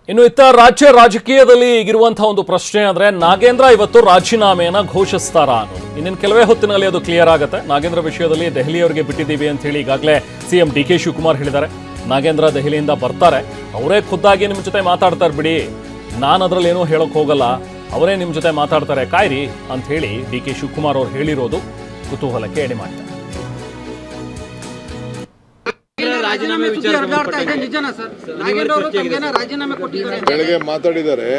ಇನ್ನು ಇತ್ತ ರಾಜ್ಯ ರಾಜಕೀಯದಲ್ಲಿ ಈಗಿರುವಂತಹ ಒಂದು ಪ್ರಶ್ನೆ ಅಂದ್ರೆ ನಾಗೇಂದ್ರ ಇವತ್ತು ರಾಜೀನಾಮೆಯನ್ನ ಘೋಷಿಸ್ತಾರಾ ಅನ್ನೋದು. ಇನ್ನೇನು ಕೆಲವೇ ಹೊತ್ತಿನಲ್ಲಿ ಅದು ಕ್ಲಿಯರ್ ಆಗುತ್ತೆ. ನಾಗೇಂದ್ರ ವಿಷಯದಲ್ಲಿ ದೆಹಲಿಯವರಿಗೆ ಬಿಟ್ಟಿದ್ದೀವಿ ಅಂತ ಹೇಳಿ ಈಗಾಗಲೇ ಸಿಎಂ ಡಿ ಕೆ ಶಿವಕುಮಾರ್ ಹೇಳಿದ್ದಾರೆ. ನಾಗೇಂದ್ರ ದೆಹಲಿಯಿಂದ ಬರ್ತಾರೆ, ಅವರೇ ಖುದ್ದಾಗಿ ನಿಮ್ಮ ಜೊತೆ ಮಾತಾಡ್ತಾರೆ ಬಿಡಿ, ನಾನು ಅದರಲ್ಲಿ ಏನೂ ಹೇಳೋಕೆ ಹೋಗಲ್ಲ, ಅವರೇ ನಿಮ್ಮ ಜೊತೆ ಮಾತಾಡ್ತಾರೆ, ಕಾಯ್ರಿ ಅಂತ ಹೇಳಿ ಡಿ ಕೆ ಶಿವಕುಮಾರ್ ಅವರು ಹೇಳಿರೋದು ಕುತೂಹಲಕ್ಕೆ ಎಡೆ ಮಾಡ್ತಾರೆ. ಬೆಳಗ್ಗೆ ಮಾತಾಡಿದ್ದಾರೆ,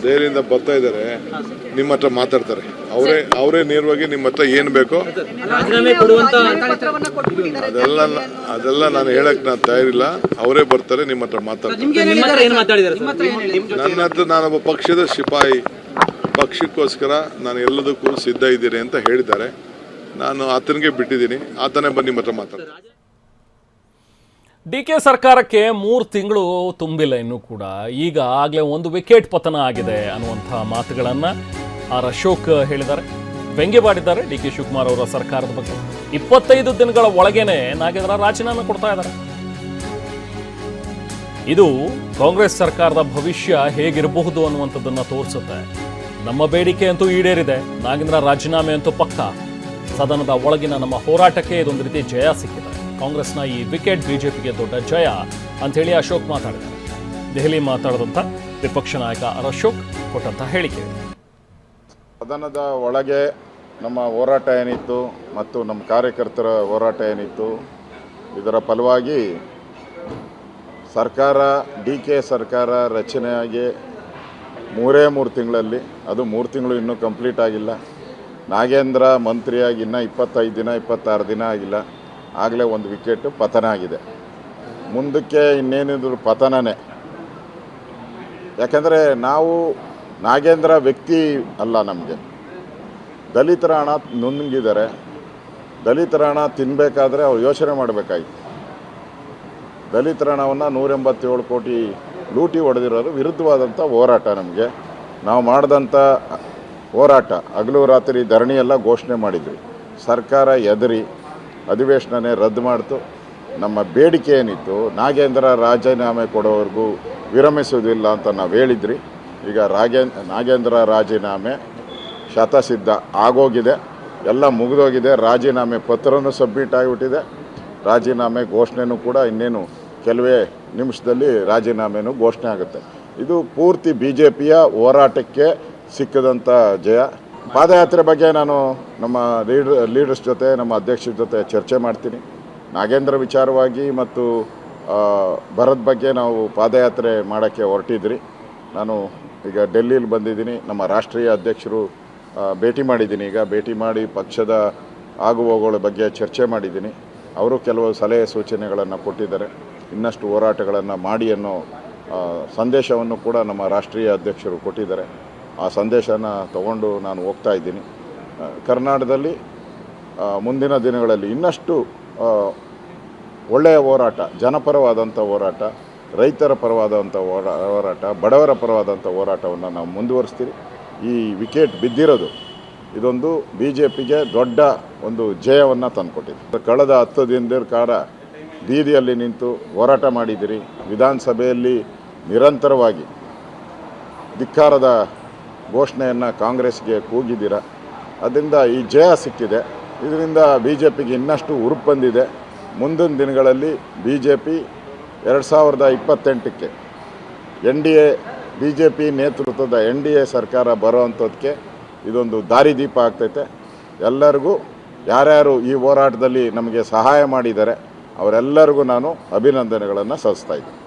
ದೆಹಲಿಯಿಂದ ಬರ್ತಾ ಇದ್ದಾರೆ, ನಿಮ್ಮ ಹತ್ರ ಮಾತಾಡ್ತಾರೆ. ಅವರೇ ನೇರವಾಗಿ ನಿಮ್ಮ ಹತ್ರ ಏನ್ ಬೇಕೋ ಅದೆಲ್ಲ ನಾನು ಹೇಳಕ್ ನಾನು ತಯಾರಿಲ್ಲ. ಅವರೇ ಬರ್ತಾರೆ, ನಿಮ್ಮ ಹತ್ರ ಮಾತಾಡ್ತಾರೆ. ನನ್ನ ಹತ್ರ ನಾನೊಬ್ಬ ಪಕ್ಷದ ಸಿಪಾಯಿ, ಪಕ್ಷಕ್ಕೋಸ್ಕರ ನಾನು ಎಲ್ಲದಕ್ಕೂ ಸಿದ್ಧ ಇದ್ದೀನಿ ಅಂತ ಹೇಳಿದ್ದಾರೆ. ನಾನು ಆತನಿಗೆ ಬಿಟ್ಟಿದ್ದೀನಿ, ಆತನೇ ಬಂದು ನಿಮ್ಮ ಹತ್ರ ಮಾತಾಡ್ತಾರೆ. ಡಿ ಕೆ ಸರ್ಕಾರಕ್ಕೆ 3 ತಿಂಗಳು ತುಂಬಿಲ್ಲ ಇನ್ನೂ ಕೂಡ. ಈಗ ಆಗಲೇ ಒಂದು ವಿಕೆಟ್ ಪತನ ಆಗಿದೆ ಅನ್ನುವಂಥ ಮಾತುಗಳನ್ನು ಆರ್ ಅಶೋಕ್ ಹೇಳಿದ್ದಾರೆ, ವ್ಯಂಗ್ಯವಾಡಿದ್ದಾರೆ ಡಿ ಕೆ ಶಿವಕುಮಾರ್ ಅವರ ಸರ್ಕಾರದ ಬಗ್ಗೆ. 25 ದಿನಗಳ ಒಳಗೇನೆ ನಾಗೇಂದ್ರ ರಾಜೀನಾಮೆ ಕೊಡ್ತಾ ಇದ್ದಾರೆ. ಇದು ಕಾಂಗ್ರೆಸ್ ಸರ್ಕಾರದ ಭವಿಷ್ಯ ಹೇಗಿರಬಹುದು ಅನ್ನುವಂಥದ್ದನ್ನು ತೋರಿಸುತ್ತೆ. ನಮ್ಮ ಬೇಡಿಕೆ ಅಂತೂ ಈಡೇರಿದೆ, ನಾಗೇಂದ್ರ ರಾಜೀನಾಮೆ ಅಂತೂ ಪಕ್ಕ. ಸದನದ ಒಳಗಿನ ನಮ್ಮ ಹೋರಾಟಕ್ಕೆ ಇದೊಂದು ರೀತಿ ಜಯ ಸಿಕ್ಕಿದೆ. ಕಾಂಗ್ರೆಸ್ನ ಈ ವಿಕೆಟ್ ಬಿಜೆಪಿಗೆ ದೊಡ್ಡ ಜಯ ಅಂಥೇಳಿ ಅಶೋಕ್ ಮಾತಾಡಿದ್ದಾರೆ. ದೆಹಲಿ ಮಾತಾಡಿದಂಥ ವಿಪಕ್ಷ ನಾಯಕ ಆರ್ ಅಶೋಕ್ ಕೊಟ್ಟಂಥ ಹೇಳಿಕೆ. ಸದನದ ಒಳಗೆ ನಮ್ಮ ಹೋರಾಟ ಏನಿತ್ತು ಮತ್ತು ನಮ್ಮ ಕಾರ್ಯಕರ್ತರ ಹೋರಾಟ ಏನಿತ್ತು, ಇದರ ಫಲವಾಗಿ ಸರ್ಕಾರ, ಡಿ ಕೆ ಸರ್ಕಾರ ರಚನೆಯಾಗಿ 3 ತಿಂಗಳಲ್ಲಿ, ಅದು 3 ತಿಂಗಳು ಇನ್ನೂ ಕಂಪ್ಲೀಟ್ ಆಗಿಲ್ಲ. ನಾಗೇಂದ್ರ ಮಂತ್ರಿಯಾಗಿ ಇನ್ನೂ 25 ದಿನ 26 ದಿನ ಆಗಿಲ್ಲ, ಆಗಲೇ ಒಂದು ವಿಕೆಟ್ ಪತನ ಆಗಿದೆ. ಮುಂದಕ್ಕೆ ಇನ್ನೇನಿದ್ರು ಪತನನೇ. ಯಾಕೆಂದರೆ ನಾವು ನಾಗೇಂದ್ರ ವ್ಯಕ್ತಿ ಅಲ್ಲ, ನಮಗೆ ದಲಿತರ ಹಣ ನುಂಗಿದ್ದಾರೆ. ದಲಿತರ ಹಣ ತಿನ್ನಬೇಕಾದ್ರೆ ಅವ್ರು ಯೋಚನೆ ಮಾಡಬೇಕಾಗಿತ್ತು. ದಲಿತರ ಹಣವನ್ನು 187 ಕೋಟಿ ಲೂಟಿ ಹೊಡೆದಿರೋರು ವಿರುದ್ಧವಾದಂಥ ಹೋರಾಟ ನಮಗೆ. ನಾವು ಮಾಡಿದಂಥ ಹೋರಾಟ, ಹಗಲು ರಾತ್ರಿ ಧರಣಿ ಎಲ್ಲ ಘೋಷಣೆ ಮಾಡಿದ್ವಿ. ಸರ್ಕಾರ ಎದರಿ ಅಧಿವೇಶನನೇ ರದ್ದು ಮಾಡ್ತು. ನಮ್ಮ ಬೇಡಿಕೆ ಏನಿತ್ತು, ನಾಗೇಂದ್ರ ರಾಜೀನಾಮೆ ಕೊಡೋವರೆಗೂ ವಿರಮಿಸುವುದಿಲ್ಲ ಅಂತ ನಾವು ಹೇಳಿದ್ರಿ. ಈಗ ನಾಗೇಂದ್ರ ರಾಜೀನಾಮೆ ಶತಸಿದ್ಧ ಆಗೋಗಿದೆ, ಎಲ್ಲ ಮುಗಿದೋಗಿದೆ. ರಾಜೀನಾಮೆ ಪತ್ರನೂ ಸಬ್ಮಿಟ್ ಆಗಿಬಿಟ್ಟಿದೆ. ರಾಜೀನಾಮೆ ಘೋಷಣೆನೂ ಕೂಡ ಇನ್ನೇನು ಕೆಲವೇ ನಿಮಿಷದಲ್ಲಿ ರಾಜೀನಾಮೆನೂ ಘೋಷಣೆ ಆಗುತ್ತೆ. ಇದು ಪೂರ್ತಿ BJPಯ ಹೋರಾಟಕ್ಕೆ ಸಿಕ್ಕದಂಥ ಜಯ. ಪಾದಯಾತ್ರೆ ಬಗ್ಗೆ ನಾನು ನಮ್ಮ ಲೀಡರ್ಸ್ ಜೊತೆ, ನಮ್ಮ ಅಧ್ಯಕ್ಷರ ಜೊತೆ ಚರ್ಚೆ ಮಾಡ್ತೀನಿ. ನಾಗೇಂದ್ರ ವಿಚಾರವಾಗಿ ಮತ್ತು ಭರತ್ ಬಗ್ಗೆ ನಾವು ಪಾದಯಾತ್ರೆ ಮಾಡೋಕ್ಕೆ ಹೊರಟಿದ್ರಿ. ನಾನು ಈಗ ಡೆಲ್ಲಿಲಿ ಬಂದಿದ್ದೀನಿ, ನಮ್ಮ ರಾಷ್ಟ್ರೀಯ ಅಧ್ಯಕ್ಷರು ಭೇಟಿ ಮಾಡಿದ್ದೀನಿ. ಈಗ ಭೇಟಿ ಮಾಡಿ ಪಕ್ಷದ ಆಗುಹೋಗುಗಳ ಬಗ್ಗೆ ಚರ್ಚೆ ಮಾಡಿದ್ದೀನಿ. ಅವರು ಕೆಲವು ಸಲಹೆ ಸೂಚನೆಗಳನ್ನು ಕೊಟ್ಟಿದ್ದಾರೆ. ಇನ್ನಷ್ಟು ಹೋರಾಟಗಳನ್ನು ಮಾಡಿ ಅನ್ನೋ ಸಂದೇಶವನ್ನು ಕೂಡ ನಮ್ಮ ರಾಷ್ಟ್ರೀಯ ಅಧ್ಯಕ್ಷರು ಕೊಟ್ಟಿದ್ದಾರೆ. ಆ ಸಂದೇಶನ ತಗೊಂಡು ನಾನು ಹೋಗ್ತಾ ಇದ್ದೀನಿ. ಕರ್ನಾಟಕದಲ್ಲಿ ಮುಂದಿನ ದಿನಗಳಲ್ಲಿ ಇನ್ನಷ್ಟು ಒಳ್ಳೆಯ ಹೋರಾಟ, ಜನಪರವಾದಂಥ ಹೋರಾಟ, ರೈತರ ಪರವಾದಂಥ ಹೋರಾಟ, ಬಡವರ ಪರವಾದಂಥ ಹೋರಾಟವನ್ನು ನಾವು ಮುಂದುವರಿಸ್ತೀವಿ. ಈ ವಿಕೆಟ್ ಬಿದ್ದಿರೋದು ಇದೊಂದು BJPಗೆ ದೊಡ್ಡ ಒಂದು ಜಯವನ್ನು ತಂದುಕೊಟ್ಟಿದೆ. ಕಳೆದ 10 ದಿನದ ಕಾಲ ಬೀದಿಯಲ್ಲಿ ನಿಂತು ಹೋರಾಟ ಮಾಡಿದಿರಿ. ವಿಧಾನಸಭೆಯಲ್ಲಿ ನಿರಂತರವಾಗಿ ಧಿಕ್ಕಾರದ ಘೋಷಣೆಯನ್ನು ಕಾಂಗ್ರೆಸ್ಗೆ ಕೂಗಿದ್ದೀರ. ಅದರಿಂದ ಈ ಜಯ ಸಿಕ್ಕಿದೆ. ಇದರಿಂದ BJPಗೆ ಇನ್ನಷ್ಟು ಉರುಪು ಬಂದಿದೆ. ಮುಂದಿನ ದಿನಗಳಲ್ಲಿ BJP 2028ಕ್ಕೆ NDA BJP ನೇತೃತ್ವದ NDA ಸರ್ಕಾರ ಬರೋವಂಥದ್ದಕ್ಕೆ ಇದೊಂದು ದಾರಿದೀಪ ಆಗ್ತೈತೆ. ಎಲ್ಲರಿಗೂ ಯಾರ್ಯಾರು ಈ ಹೋರಾಟದಲ್ಲಿ ನಮಗೆ ಸಹಾಯ ಮಾಡಿದ್ದಾರೆ ಅವರೆಲ್ಲರಿಗೂ ನಾನು ಅಭಿನಂದನೆಗಳನ್ನು ಸಲ್ಲಿಸ್ತಾ ಇದ್ದೀನಿ.